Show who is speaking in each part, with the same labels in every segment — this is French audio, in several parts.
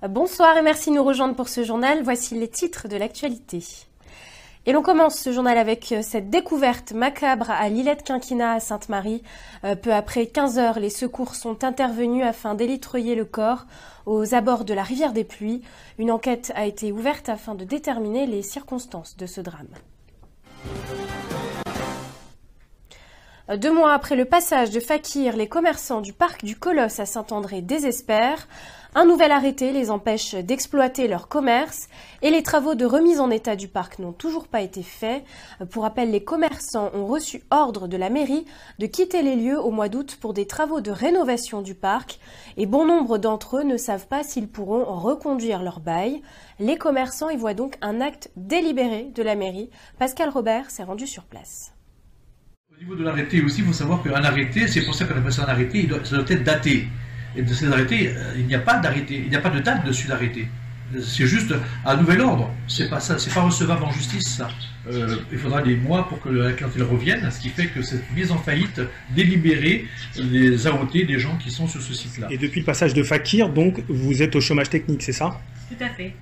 Speaker 1: Bonsoir et merci de nous rejoindre pour ce journal. Voici les titres de l'actualité. Et l'on commence ce journal avec cette découverte macabre à l'Illette-Quinquina à Sainte-Marie. Peu après 15 heures, les secours sont intervenus afin d'élitreiller le corps aux abords de la rivière des Pluies. Une enquête a été ouverte afin de déterminer les circonstances de ce drame. 2 mois après le passage de Fakir, les commerçants du parc du Colosse à Saint-André désespèrent. Un nouvel arrêté les empêche d'exploiter leur commerce et les travaux de remise en état du parc n'ont toujours pas été faits. Pour rappel, les commerçants ont reçu ordre de la mairie de quitter les lieux au mois d'août pour des travaux de rénovation du parc et bon nombre d'entre eux ne savent pas s'ils pourront reconduire leur bail. Les commerçants y voient donc un acte délibéré de la mairie. Pascal Robert s'est rendu sur place.
Speaker 2: Au niveau de l'arrêté aussi, il faut savoir qu'un arrêté, c'est pour ça qu'on appelle ça un arrêté, ça doit être daté. Et de ces arrêtés, il n'y a pas d'arrêté, il n'y a pas de date dessus l'arrêté. C'est juste un nouvel ordre. C'est pas ça, c'est pas recevable en justice, ça. Il faudra des mois pour que la clientèle revienne, ce qui fait que cette mise en faillite délibérée les AOT des gens qui sont sur ce site-là.
Speaker 3: Et depuis le passage de Fakir, donc, vous êtes au chômage technique, c'est ça?
Speaker 4: Tout à fait.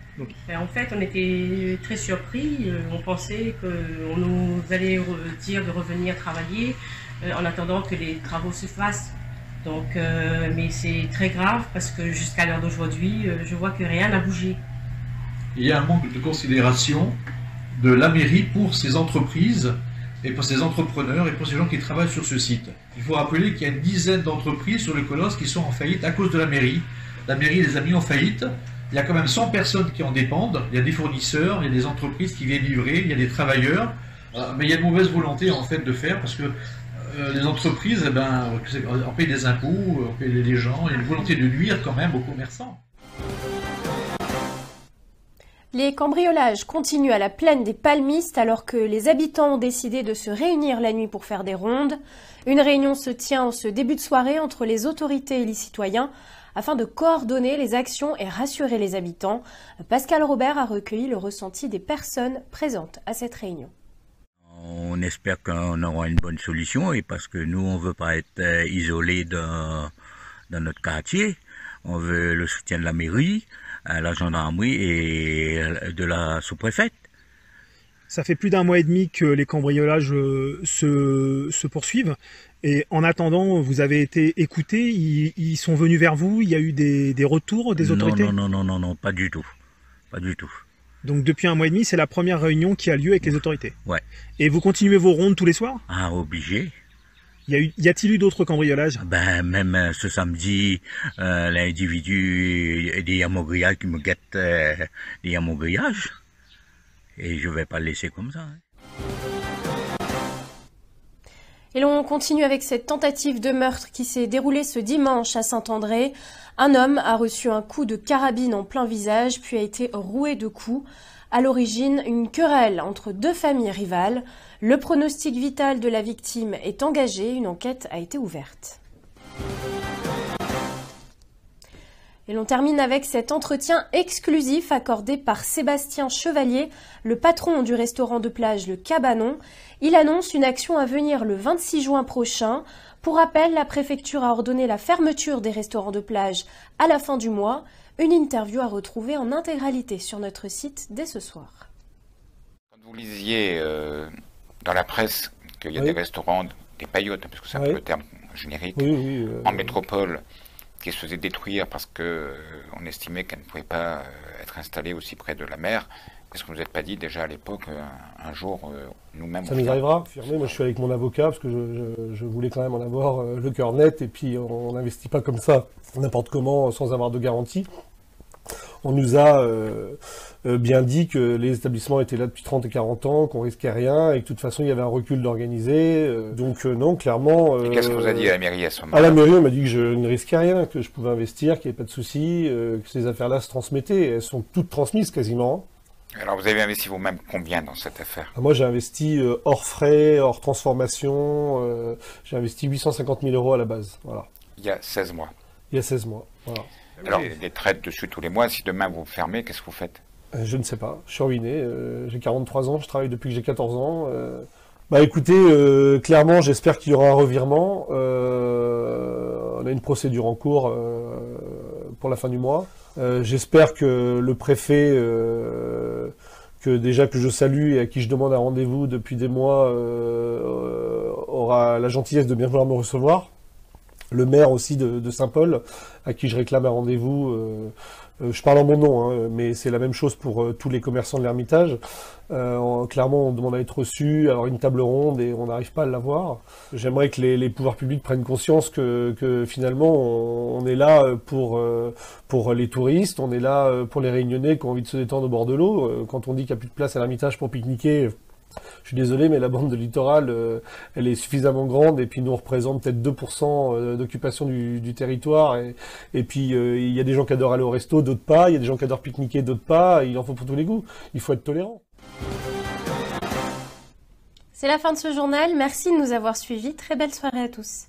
Speaker 4: En fait, on était très surpris. On pensait qu'on nous allait dire de revenir travailler en attendant que les travaux se fassent. Donc, mais c'est très grave parce que jusqu'à l'heure d'aujourd'hui, je vois que rien n'a bougé.
Speaker 2: Il y a un manque de considération de la mairie pour ces entreprises et pour ces entrepreneurs et pour ces gens qui travaillent sur ce site. Il faut rappeler qu'il y a une dizaine d'entreprises sur le Colosse qui sont en faillite à cause de la mairie. La mairie les a mis en faillite. Il y a quand même 100 personnes qui en dépendent. Il y a des fournisseurs, il y a des entreprises qui viennent livrer, il y a des travailleurs. Mais il y a une mauvaise volonté en fait de faire parce que les entreprises, on paye des impôts, on paye les gens, il y a une volonté de nuire quand même aux commerçants.
Speaker 1: Les cambriolages continuent à la plaine des Palmistes alors que les habitants ont décidé de se réunir la nuit pour faire des rondes. Une réunion se tient en ce début de soirée entre les autorités et les citoyens afin de coordonner les actions et rassurer les habitants. Pascal Robert a recueilli le ressenti des personnes présentes à cette réunion.
Speaker 5: On espère qu'on aura une bonne solution et parce que nous, on ne veut pas être isolés dans notre quartier. On veut le soutien de la mairie, la gendarmerie et de la sous-préfète.
Speaker 3: Ça fait plus d'1 mois et demi que les cambriolages se poursuivent. Et en attendant, vous avez été écoutés, ils sont venus vers vous, il y a eu des retours des autorités?
Speaker 5: Non, pas du tout. Pas du tout.
Speaker 3: Donc depuis 1 mois et demi, c'est la première réunion qui a lieu avec les autorités.
Speaker 5: Ouais.
Speaker 3: Et vous continuez vos rondes tous les soirs?
Speaker 5: Ah, obligé.
Speaker 3: Y a-t-il eu d'autres cambriolages?
Speaker 5: Même ce samedi, l'individu des yamogrillages qui me guette des yamogrillages. Et je vais pas le laisser comme ça.
Speaker 1: Et l'on continue avec cette tentative de meurtre qui s'est déroulée ce dimanche à Saint-André. Un homme a reçu un coup de carabine en plein visage, puis a été roué de coups. À l'origine, une querelle entre 2 familles rivales. Le pronostic vital de la victime est engagé. Une enquête a été ouverte. Et l'on termine avec cet entretien exclusif accordé par Sébastien Chevalier, le patron du restaurant de plage Le Cabanon. Il annonce une action à venir le 26 juin prochain. Pour rappel, la préfecture a ordonné la fermeture des restaurants de plage à la fin du mois. Une interview à retrouver en intégralité sur notre site dès ce soir.
Speaker 6: Quand vous lisiez dans la presse qu'il y a des restaurants, des paillotes, parce que c'est un peu le terme générique, en métropole, qui se faisaient détruire parce qu'on estimait qu'elles ne pouvaient pas être installées aussi près de la mer, est-ce que vous n'êtes pas dit déjà à l'époque, un jour, nous-mêmes...
Speaker 7: Ça nous arrivera, firmé. Moi je suis avec mon avocat, parce que je voulais quand même en avoir le cœur net, et puis on n'investit pas comme ça, n'importe comment, sans avoir de garantie. On nous a bien dit que les établissements étaient là depuis 30 et 40 ans, qu'on risquait rien, et que de toute façon il y avait un recul d'organiser. Donc non, clairement...
Speaker 6: Et qu'est-ce que vous a dit à la mairie à ce moment-là?
Speaker 7: À la mairie, on m'a dit que je ne risquais rien, que je pouvais investir, qu'il n'y avait pas de souci, que ces affaires-là se transmettaient. Elles sont toutes transmises quasiment.
Speaker 6: Alors vous avez investi vous-même combien dans cette affaire?
Speaker 7: Moi j'ai investi hors frais, hors transformation, j'ai investi 850 000 € à la base. Voilà.
Speaker 6: Il y a 16 mois.
Speaker 7: Il y a 16 mois, voilà.
Speaker 6: Alors, les traites dessus tous les mois, si demain vous fermez, qu'est-ce que vous faites? Je
Speaker 7: ne sais pas, je suis ruiné, j'ai 43 ans, je travaille depuis que j'ai 14 ans. Bah écoutez, clairement j'espère qu'il y aura un revirement, on a une procédure en cours pour la fin du mois. J'espère que le préfet, que je salue et à qui je demande un rendez-vous depuis des mois, aura la gentillesse de bien vouloir me recevoir. Le maire aussi de Saint-Paul, à qui je réclame un rendez-vous. Je parle en mon nom, hein, mais c'est la même chose pour tous les commerçants de l'Ermitage. Clairement, on demande à être reçu, à avoir une table ronde, et on n'arrive pas à l'avoir. J'aimerais que les pouvoirs publics prennent conscience que finalement, on est là pour les touristes, on est là pour les Réunionnais qui ont envie de se détendre au bord de l'eau. Quand on dit qu'il n'y a plus de place à l'Ermitage pour pique-niquer, je suis désolé, mais la bande de littoral, elle est suffisamment grande, et puis nous on représente peut-être 2% d'occupation du territoire, et puis il y a des gens qui adorent aller au resto, d'autres pas, il y a des gens qui adorent pique-niquer, d'autres pas, il en faut pour tous les goûts, il faut être tolérant.
Speaker 1: C'est la fin de ce journal, merci de nous avoir suivis, très belle soirée à tous.